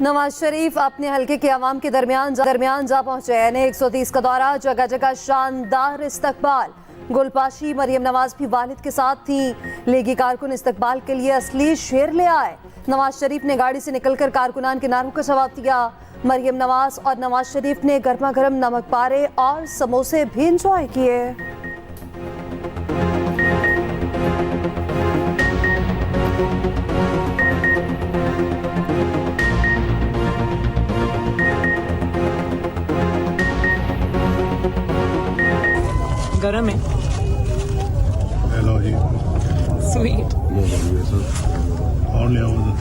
नवाज शरीफ अपने हलके के अवाम के दरमियान जा पहुंचे। यानी 130 का दौरा, जगह जगह शानदार इस्तकबाल। गुलपाशी मरियम नवाज भी वालिद के साथ थी। लीगी कारकुन इस्तकबाल के लिए असली शेर ले आए। नवाज शरीफ ने गाड़ी से निकलकर कारकुनान के नारों का जवाब दिया। मरियम नवाज और नवाज शरीफ ने गर्मा गर्म नमक पारे और समोसे भी इंजॉय किए। गरम है। हेलो जी। स्वीट। और ले आओ उधर।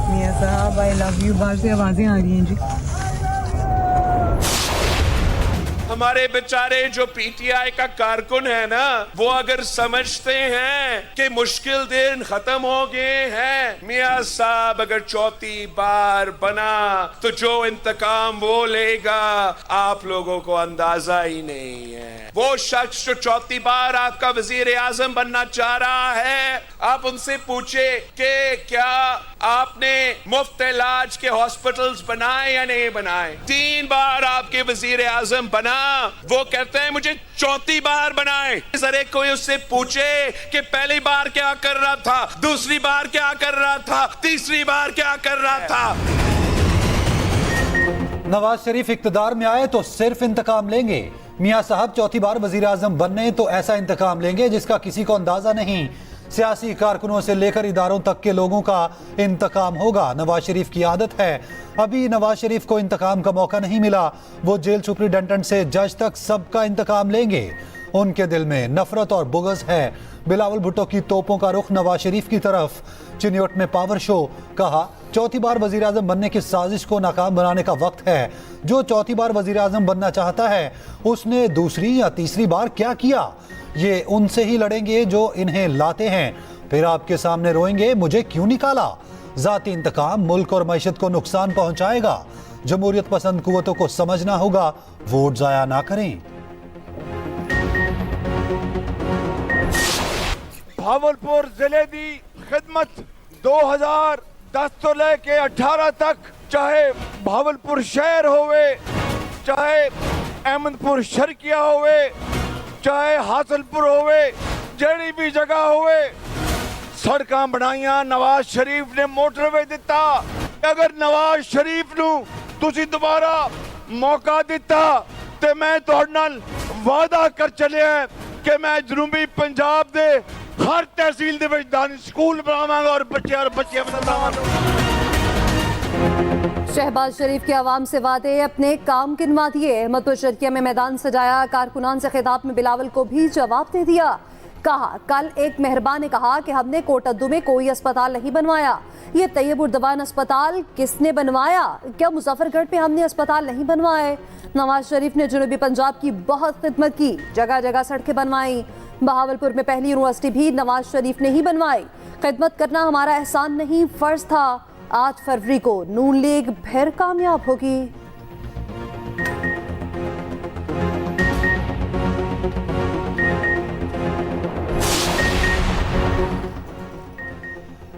मियां साहब आई लव यू, बाहर से आवाजें आ रही हैं जी। हमारे बेचारे जो पीटीआई का कारकुन है ना, वो अगर समझते हैं कि मुश्किल दिन खत्म हो गए हैं, मियां साहब अगर चौथी बार बना तो जो इंतकाम वो लेगा आप लोगों को अंदाजा ही नहीं है। वो शख्स जो चौथी बार आपका वजीर आजम बनना चाह रहा है, आप उनसे पूछे कि क्या आपने मुफ्त इलाज के हॉस्पिटल्स बनाए या नहीं बनाए। 3 बार आपके वजीर आजम बना, वो कहते हैं मुझे चौथी बार बनाए। जरा कोई उससे पूछे कि पहली बार क्या कर रहा था, दूसरी बार क्या कर रहा था, तीसरी बार क्या कर रहा था। नवाज शरीफ इक्तदार में आए तो सिर्फ इंतकाम लेंगे। मियां साहब चौथी बार वजीर आजम बनने तो ऐसा इंतकाम लेंगे जिसका किसी को अंदाजा नहीं। सियासी कारकुनों से लेकर इदारों तक के लोगों का इंतकाम होगा। नवाज शरीफ की आदत है, अभी नवाज शरीफ को इंतकाम का मौका नहीं मिला। वो जेल सुपरिटेंडेंट से जज तक सबका इंतकाम लेंगे। उनके दिल में नफरत और बुग़्ज़ है। बिलावल भुट्टो की तोपों का रुख नवाज शरीफ की तरफ। चिन्योट में पावर शो, कहा चौथी बार वजीर आजम बनने की साजिश को नाकाम बनाने का वक्त है। जो चौथी बार वजीर आजम बनना चाहता है उसने दूसरी या तीसरी बार क्या किया, ये उनसे ही लड़ेंगे जो इन्हें लाते हैं। फिर आपके सामने रोएंगे मुझे क्यों निकाला। जाती इंतकाम मुल्क और मईशत को नुकसान पहुंचाएगा। जमहूरियत पसंद कुव्वतों को समझना होगा, वोट जाया ना करें। भावलपुर जिले की खिदमत 2010 तो लेके 18 तक, चाहे भावलपुर शहर होवे, चाहे अहमदपुर शर्किया होवे, चाहे हासलपुर होवे, जेड़ी भी जगह होवे, सड़कां बनाइया। नवाज शरीफ ने मोटरवे दिता। अगर नवाज शरीफ नू तुसी दोबारा मौका दिता ते मैं तुहाडे नाल वादा कर चलिया कि मैं जनूबी पंजाब दे हर तहसील दे विच दानी स्कूल बनावांगा और बच्चे बनावांगा। शहबाज शरीफ के अवाम से वादे, अपने काम गिनवा दिए। अहमदपुर शर्किया में मैदान सजाया। कारकुनान से खिताब में बिलावल को भी जवाब दे दिया। कहा कल एक मेहरबान ने कहा कि हमने कोटद्दू में कोई अस्पताल नहीं बनवाया। ये तैयब उर्दवान अस्पताल किसने बनवाया? क्या मुजफ्फरगढ़ पे हमने अस्पताल नहीं बनवाए? नवाज शरीफ ने जनूबी पंजाब की बहुत खिदमत की, जगह जगह सड़कें बनवाई। बहावलपुर में पहली यूनिवर्सिटी भी नवाज शरीफ ने ही बनवाई। खिदमत करना हमारा एहसान नहीं, फर्ज था। 8 फरवरी को नून लीग फिर कामयाब होगी।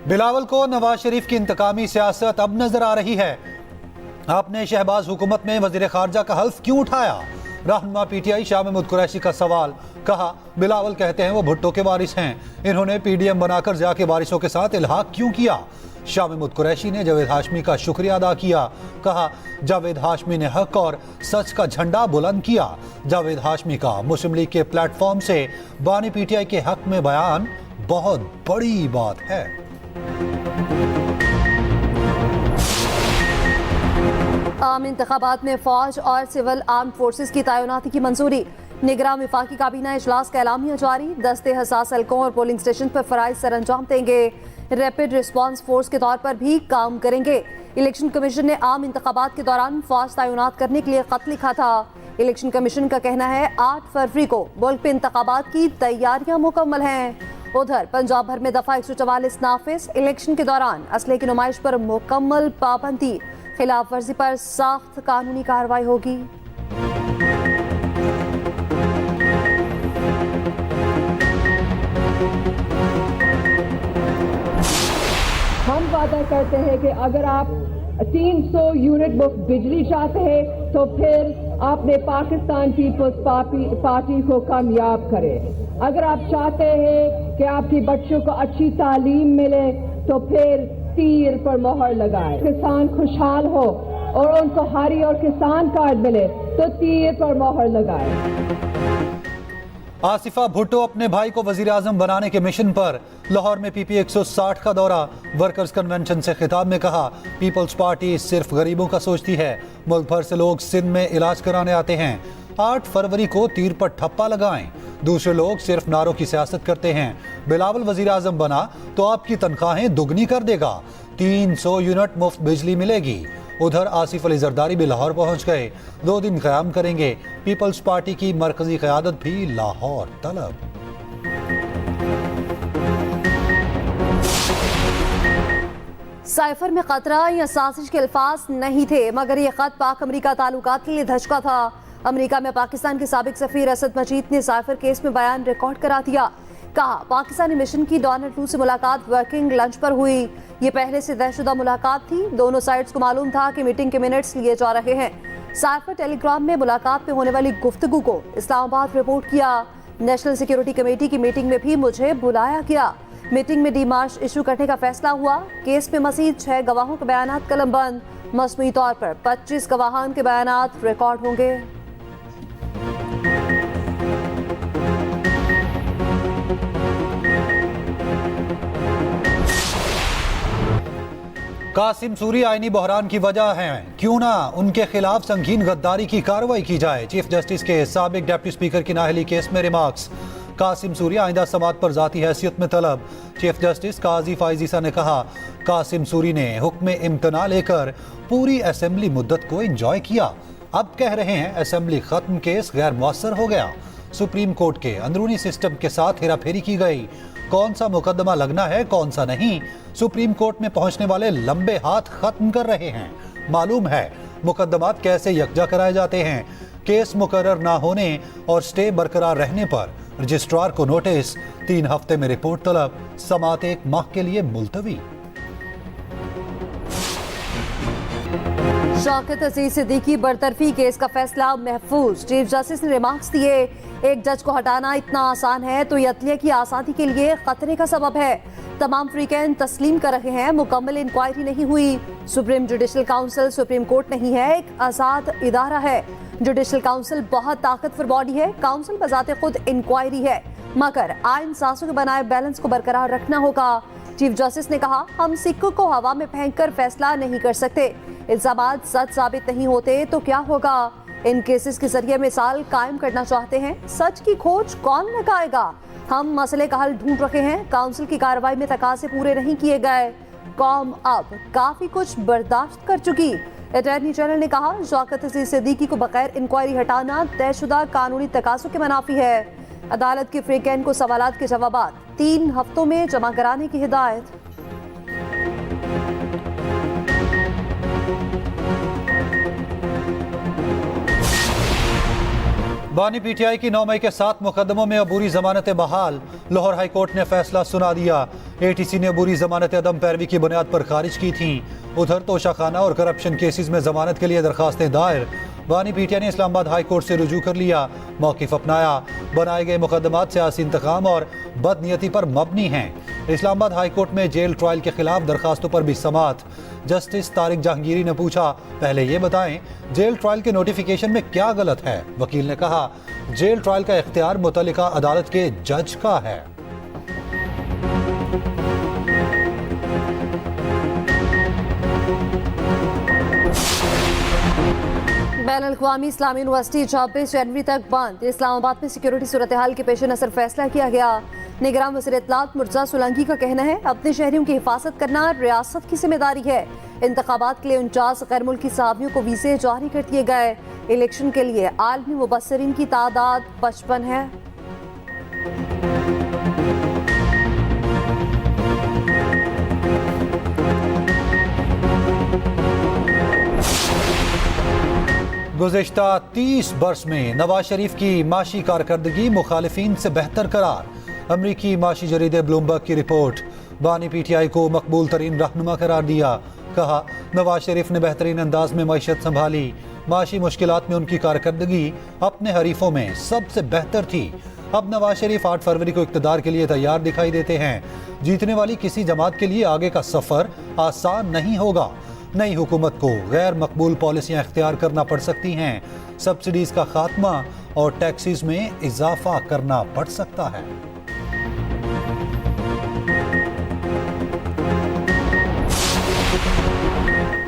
बिलावल को नवाज शरीफ की इंतकामी सियासत अब नजर आ रही है। आपने शहबाज हुकूमत में वजीर खारजा का हल्फ क्यों उठाया? रहनुमा पीटीआई शाह महमूद कुरैशी का सवाल। कहा बिलावल कहते हैं वो भुट्टो के वारिस हैं, इन्होंने पीडीएम बनाकर ज़िया के वारिसों के साथ इल्हाक क्यों किया? शाह महमूद कुरैशी ने जावेद हाशमी का शुक्रिया अदा किया। कहा जावेद हाशमी ने हक और सच का झंडा बुलंद किया। जावेद हाशमी का मुस्लिम लीग के प्लेटफॉर्म से बानी पीटीआई के हक में बयान बहुत बड़ी बात है। आम इंतखाबात में फौज और सिविल आर्म फोर्सेस की तैनाती की मंजूरी। निगरान विफाकी काबीना इजलास का एलामिया जारी। दस्ते हसास हलकों और पोलिंग स्टेशन पर फराइज सर अंजाम देंगे। रैपिड रिस्पांस फोर्स के तौर पर भी काम करेंगे। इलेक्शन कमीशन ने आम इंतखाबात के दौरान फौज तैनात करने के लिए खत लिखा था। इलेक्शन कमीशन का कहना है 8 फरवरी को मुल्क में इंतखाबात की तैयारियां मुकम्मल हैं। उधर पंजाब भर में दफा 144 नाफिज। इलेक्शन के दौरान असले की नुमाइश पर मुकम्मल पाबंदी। खिलाफ वर्जी पर सख्त कानूनी कार्रवाई होगी। वादा करते हैं कि अगर आप 300 यूनिट मुफ्त बिजली चाहते हैं तो फिर आपने पाकिस्तान पीपल्स पार्टी को कामयाब करें। अगर आप चाहते हैं कि आपके बच्चों को अच्छी तालीम मिले तो फिर तीर पर मोहर लगाए। किसान खुशहाल हो और उनको हरी और किसान कार्ड मिले तो तीर पर मोहर लगाए। आसिफा भुट्टो अपने भाई को वजीर आजम बनाने के मिशन पर। लाहौर में पीपी 160 का दौरा। वर्कर्स कन्वेंशन से खिताब में कहा, पीपल्स पार्टी सिर्फ गरीबों का सोचती है। मुल्क भर से लोग सिंध में इलाज कराने आते हैं। 8 फरवरी को तीर पर ठप्पा लगाएं। दूसरे लोग सिर्फ नारों की सियासत करते हैं। बिलावल वजीर आजम बना तो आपकी तनख्वाहें दुगनी कर देगा। 300 यूनिट मुफ्त बिजली मिलेगी। उधर आसिफ अली जरदारी भी लाहौर पहुंच गए। 2 दिन क़याम करेंगे। पीपल्स पार्टी की मरकजी क़यादत भी लाहौर तलब। साइफर में खतरा या साजिश के अल्फाज नहीं थे, मगर ये खत पाक अमरीका ताल्लुकात के लिए धचका था। अमरीका में पाकिस्तान के साबिक सफीर असद मजीद ने साइफर केस में बयान रिकॉर्ड करा दिया। कहा, पाकिस्तानी मिशन की डोनाल्ड ट्रम्प से मुलाकात वर्किंग लंच पर हुई। ये पहले से तयशुदा मुलाकात थी। दोनों साइड्स को मालूम था कि मीटिंग के मिनट्स लिए जा रहे हैं। साइफर टेलीग्राम में मुलाकात में होने वाली गुफ्तगू को इस्लामाबाद रिपोर्ट किया। नेशनल सिक्योरिटी कमेटी की मीटिंग में भी मुझे बुलाया गया। मीटिंग में डीमार्श इशू करने का फैसला हुआ। केस में मजीद 6 गवाहों के बयानात कलमबंद। मसनूई तौर पर 25 गवाहान के बयानात रिकॉर्ड होंगे। कासिम सूरी आईनी बहरान की वजह है, क्यों ना उनके खिलाफ संगीन गद्दारी की कार्रवाई की जाए। चीफ जस्टिस के साबिक डिप्टी स्पीकर की नाअहली केस में रिमार्क्स। कासिम सूरी आइंदा समात पर जाती हैसियत में तलब। चीफ जस्टिस काजी फाइजीसा ने कहा, कासिम सूरी ने हुक्म इम्तना लेकर पूरी असेंबली मुद्दत को एंजॉय किया। अब कह रहे हैं असेंबली खत्म, केस गैर मुअस्सर हो गया। सुप्रीम कोर्ट के अंदरूनी सिस्टम के साथ हेराफेरी की गई। कौन सा मुकदमा लगना है कौन सा नहीं, सुप्रीम कोर्ट में पहुंचने वाले लंबे हाथ खत्म कर रहे हैं। मालूम है मुकदमात कैसे यकजा कराए जाते हैं। केस मुकर्रर ना होने और स्टे बरकरार रहने पर रजिस्ट्रार को नोटिस। 3 हफ्ते में रिपोर्ट तलब। समात 1 माह के लिए मुलतवी। शौकत अजीज सिद्दीकी बरतरफी केस का फैसला महफूज। चीफ जस्टिस ने रिमार्क्स दिए, एक जज को हटाना इतना आसान है तो यतलिया की आज़ादी के लिए खतरे का सबब है। तमाम फ्रीकैन तस्लीम कर रहे हैं, मुकम्मल इंक्वायरी नहीं हुई। Supreme judicial council supreme court नहीं है, एक आज़ाद इदारा है। जुडिशल काउंसिल बहुत ताकतवर बॉडी है। काउंसिल बजाते खुद इंक्वायरी है, मगर आइन सासों के बनाए बैलेंस को बरकरार रखना होगा। चीफ जस्टिस ने कहा, हम सिक्कों को हवा में फेंककर फैसला नहीं कर सकते। इल्जामात सच साबित नहीं होते तो क्या होगा। इन केसेस के जरिए मिसाल कायम करना चाहते हैं। सच की खोज कौन लगाएगा। हम मसले का हल ढूंढ रहे हैं। काउंसिल की कार्रवाई में तकाजे पूरे नहीं किए गए। कौम अब काफी कुछ बर्दाश्त कर चुकी। अटॉर्नी जनरल ने कहा, शौकत अजीज सिद्दीकी को बगैर इंक्वायरी हटाना तयशुदा कानूनी तकाज़ों के मुनाफी है। अदालत के फ्रीकैन को सवालात के जवाबात 3 हफ्तों में जमा कराने की हिदायत। बानी पीटीआई की 9 मई के 7 मुकदमों में अबूरी जमानत बहाल। लाहौर हाई कोर्ट ने फैसला सुना दिया। एटीसी ने अबूरी जमानत अदम पैरवी की बुनियाद पर खारिज की थी। उधर तोशाखाना और करप्शन केसेस में जमानत के लिए दरखास्तें दायर। बानी पीटीआई ने इस्लामाबाद हाई कोर्ट से रुजू कर लिया, मौक़िफ़ अपनाया। बनाए गए मुकदमात सियासी इंतकाम और बदनीयती पर मबनी हैं। इस्लामाबाद हाई कोर्ट में जेल ट्रायल के खिलाफ दरखास्तों पर भी समात। जस्टिस तारिक जहांगीरी ने पूछा, पहले ये बताएं जेल ट्रायल के नोटिफिकेशन में क्या गलत है। वकील ने कहा, जेल ट्रायल का इख्तियार मुतल्लिका अदालत के जज का है। बैनुल-अक़वामी इस्लामी यूनिवर्सिटी 26 जनवरी तक बंद। इस्लामाबाद में सिक्योरिटी सूरत हाल के पेश नज़र फैसला किया गया। निगरान वज़ीर इत्तलात मुर्तज़ा सोलंकी का कहना है, अपने शहरियों की हिफाजत करना रियासत की जिम्मेदारी है। इंतखाबात के लिए 49 गैर मुल्की सहाफ़ियों को वीज़े जारी कर दिए गए। इलेक्शन के लिए आलमी मुबस्सिरीन की तादाद 55 है। गुज़िश्ता 30 बरस में नवाज शरीफ की माशी कारकर्दगी मुखालिफिन से बेहतर करार। अमरीकी माशी जरीदे ब्लूमबर्ग की रिपोर्ट। बानी PTI को मकबूल तरीन रहनुमा करार दिया। कहा नवाज शरीफ ने बेहतरीन अंदाज में मईशत संभाली, माशी मुश्किलात में उनकी कारकर्दगी अपने हरीफों में सबसे बेहतर थी। अब नवाज शरीफ 8 फरवरी को इक़्तिदार के लिए तैयार दिखाई देते हैं। जीतने वाली किसी जमात के लिए आगे का सफर आसान नहीं होगा। नई हुकूमत को गैर मकबूल पॉलिसियां इख्तियार करना पड़ सकती हैं, सब्सिडीज का खात्मा और टैक्सेस में इजाफा करना पड़ सकता है।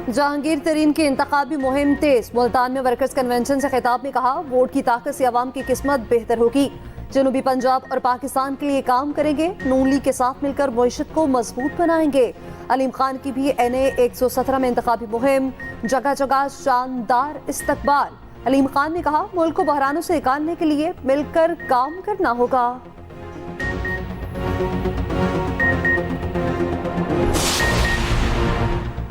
जहांगीर तरीन की इंतखाबी मुहिम तेज। मुल्तान में वर्कर्स कन्वेंशन से खिताब में कहा वोट की ताकत से अवाम की किस्मत बेहतर होगी। जनूबी पंजाब और पाकिस्तान के लिए काम करेंगे, नून लीग के साथ मिलकर मईशत को मजबूत बनाएंगे। अलीम खान की भी NA 117 में इंतखाबी मुहिम, जगह जगह शानदार इस्तकबाल। अलीम खान ने कहा मुल्क को बहरानों से निकालने के लिए मिलकर काम करना होगा।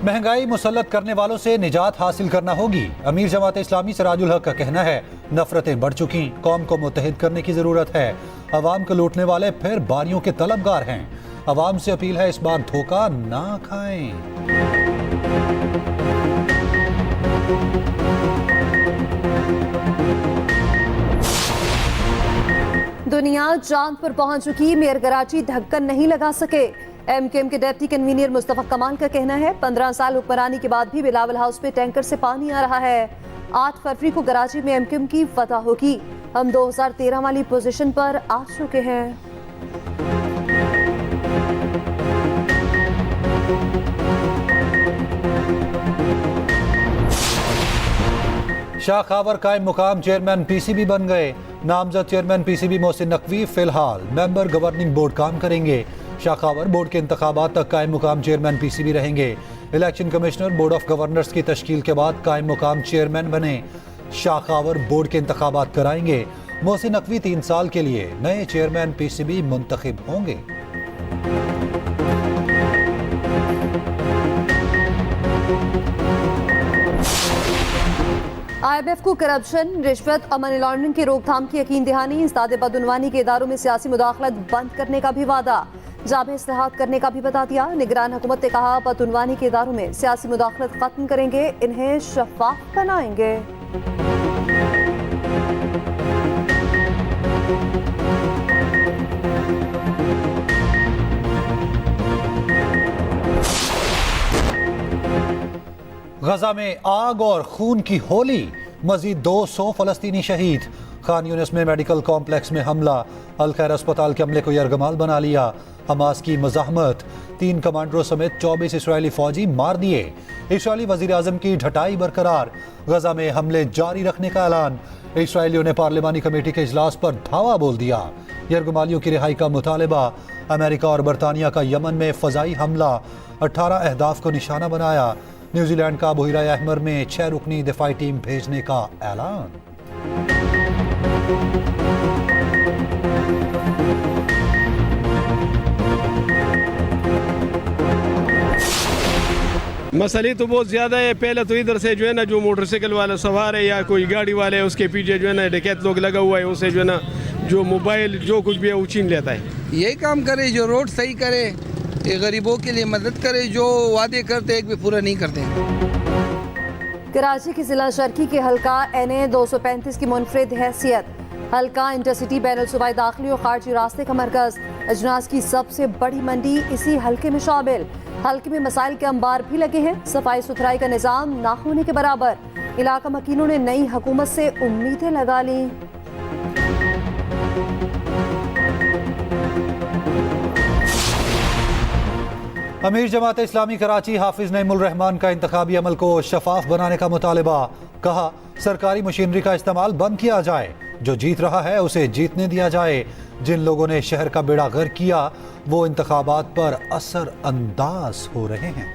महंगाई मुसल्लत करने वालों से निजात हासिल करना होगी। अमीर जमात इस्लामी सिराजुल हक का कहना है नफरतें बढ़ चुकी, कौम को मुत्तहिद करने की जरूरत है। अवाम को लूटने वाले फिर बारियों के तलबगार हैं। अवाम से अपील है इस बार धोखा ना खाएं। दुनिया चांद पर पहुंच चुकी, मेयर कराची ढक्कन नहीं लगा सके। MKM के डिप्टी कन्वीनर मुस्तफा कमाल का कहना है 15 साल हुक्मरानी के बाद भी बिलावल हाउस में टैंकर से पानी आ रहा है। 8 फरवरी को कराची में MKM की फतह होगी। हम 2013 वाली पोजीशन पर आ चुके हैं। शाह खावर कायम मुकाम चेयरमैन PCB बन गए। नामजद चेयरमैन PCB मोहसिन नकवी फिलहाल मेंबर गवर्निंग बोर्ड काम करेंगे। शाह खावर बोर्ड के इंतखाबात तक कायम मुकाम चेयरमैन PCB रहेंगे। Election commissioner board of governors की तश्कील के बाद कायम मुकाम चेयरमैन बने। शाह खावर बोर्ड के इंतखाबात कराएंगे। मोहसिन नकवी 3 साल के लिए नए चेयरमैन PCB मुंतखब होंगे। IMF को करप्शन, रिश्वत और मनी लॉन्ड्रिंग की रोकथाम की यकीन दहानी। उस्ताद बदउनवानी के इदारों में सियासी मुदाखलत बंद करने का भी वादा, जामे इस्लाहात करने का भी बता दिया। निगरान हुकूमत ने कहा बदउनवानी के इदारों में सियासी मुदाखलत खत्म करेंगे, इन्हें शफाफ बनाएंगे। गजा में आग और खून की होली, मजीद 200 फलस्तीनी शहीद। खान यूनिस में मेडिकल कॉम्प्लेक्स में हमला, अल खैर अस्पताल के हमले को यरगमाल बना लिया। हमास की मज़ाहमत, 3 कमांडरों समेत 24 इसराइली फौजी मार दिए। इसराइली वज़ीर आज़म की ढटाई बरकरार, गजा में हमले जारी रखने का ऐलान। इसराइलियों ने पार्लिमानी कमेटी के इजलास पर धावा बोल दिया। यरगमालियों की रिहाई का मुतालबा। अमेरिका और बरतानिया का यमन में फ़ज़ाई हमला, 18 अहदाफ को निशाना बनाया। न्यूजीलैंड का बहिरा अहमर में 6 रुकनी दिफाई टीम भेजने का ऐलान। मसले तो बहुत ज़्यादा है। पहले तो इधर से जो है ना, जो मोटरसाइकिल वाला सवार है या कोई गाड़ी वाले है, उसके पीछे जो है ना डकैत लोग लगा हुआ है, उसे जो है ना जो मोबाइल जो कुछ भी है वो छीन लेता है। यही काम करे, जो रोड सही करे, ये गरीबों के लिए मदद करे, जो वादे करते एक भी पूरा नहीं करते। कराची की जिला शर्की के हल्का NA 235 की मुनफरिद हैसियत। हल्का इंटरसिटी बैनुल सूबाई दाखिली और खारजी रास्ते का मरकज, अजनास की सबसे बड़ी मंडी इसी हल्के में शामिल। हल्के में मसाइल के अंबार भी लगे हैं, सफाई सुथराई का निज़ाम ना होने के बराबर। इलाका मकीनों ने नई हुकूमत से उम्मीदें लगा ली। अमीर जमात इस्लामी कराची हाफिज नईमुल रहमान का इंतखाबी अमल को शफाफ बनाने का मुतालबा। कहा सरकारी मशीनरी का इस्तेमाल बंद किया जाए, जो जीत रहा है उसे जीतने दिया जाए। जिन लोगों ने शहर का बेड़ा गर्क किया वो इंतखाबात पर असर अंदाज हो रहे हैं।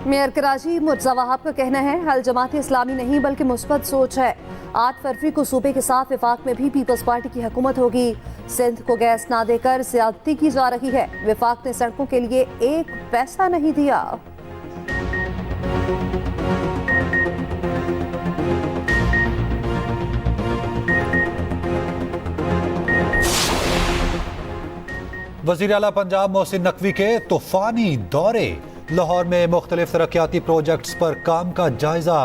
मेयर कराची मुर्तज़ा वहाब का कहना है हल जमात इस्लामी नहीं बल्कि मुस्बत सोच है। 8 फरवरी को सूबे के साथ विफाक में भी पीपल्स पार्टी की हुकूमत होगी। सिंध को गैस ना देकर ज्यादती की जा रही है। विफाक ने सड़कों के लिए 1 पैसा नहीं दिया। वज़ीर आला पंजाब मोहसिन नकवी के तूफानी दौरे। लाहौर में मुख्तलिफ तरक्याती प्रोजेक्ट्स पर काम का जायजा।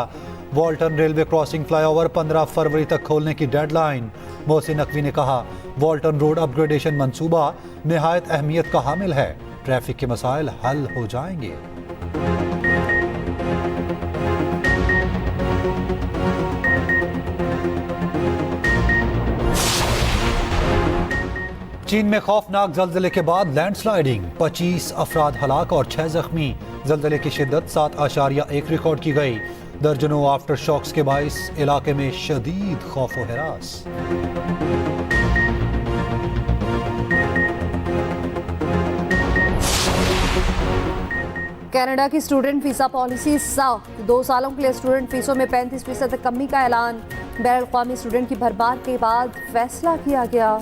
वॉल्टन रेलवे क्रॉसिंग फ्लाईओवर 15 फरवरी तक खोलने की डेडलाइन। मोहसिन नकवी ने कहा, वॉल्टन रोड अपग्रेडेशन मंसूबा निहायत अहमियत का हामिल है। ट्रैफिक के मसाइल हल हो जाएंगे। चीन में खौफनाक जल्जले के बाद लैंडस्लाइडिंग, 25 अफराद हलाक और 6 जख्मी। जल्जले की शिद्दत 7.1 रिकॉर्ड की गई। दर्जनों आफ्टर शॉक्स के बाइस इलाके में शदीद खौफ व हिरास। कनाडा की स्टूडेंट वीजा पॉलिसी 2 सालों के लिए स्टूडेंट फीसों में 35% तक कमी का ऐलान। बैनुल अक़वामी स्टूडेंट की भरमार के बाद फैसला किया गया।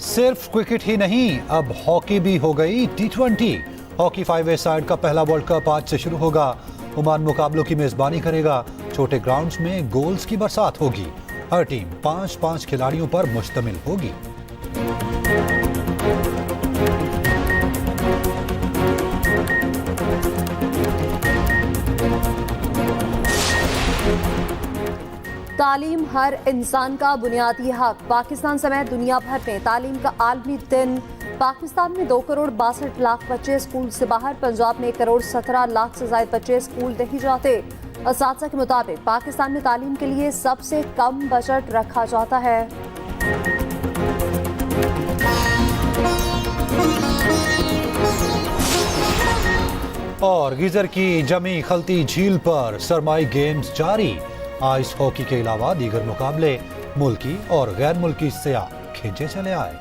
सिर्फ क्रिकेट ही नहीं, अब हॉकी भी हो गई T20। हॉकी 5 साइड का पहला वर्ल्ड कप आज से शुरू होगा। ओमान मुकाबलों की मेजबानी करेगा। छोटे ग्राउंड्स में गोल्स की बरसात होगी। हर टीम 5-5 खिलाड़ियों पर मुश्तमिल होगी। तालीम हर इंसान का बुनियादी हक। पाकिस्तान समेत दुनिया भर में तालीम का आलमी दिन। पाकिस्तान में 2 करोड़ 62 लाख बच्चे स्कूल से बाहर। पंजाब में 1 करोड़ 17 लाख से ज्यादा बच्चे स्कूल नहीं जाते। असातिज़ा के मुताबिक पाकिस्तान में तालीम के लिए सबसे कम बजट रखा जाता है। और गीजर की जमी खलती झील पर सरमाई गेम्स जारी। आइस हॉकी के अलावा दीगर मुकाबले मुल्की और गैर मुल्की सियाह खींचे चले आए।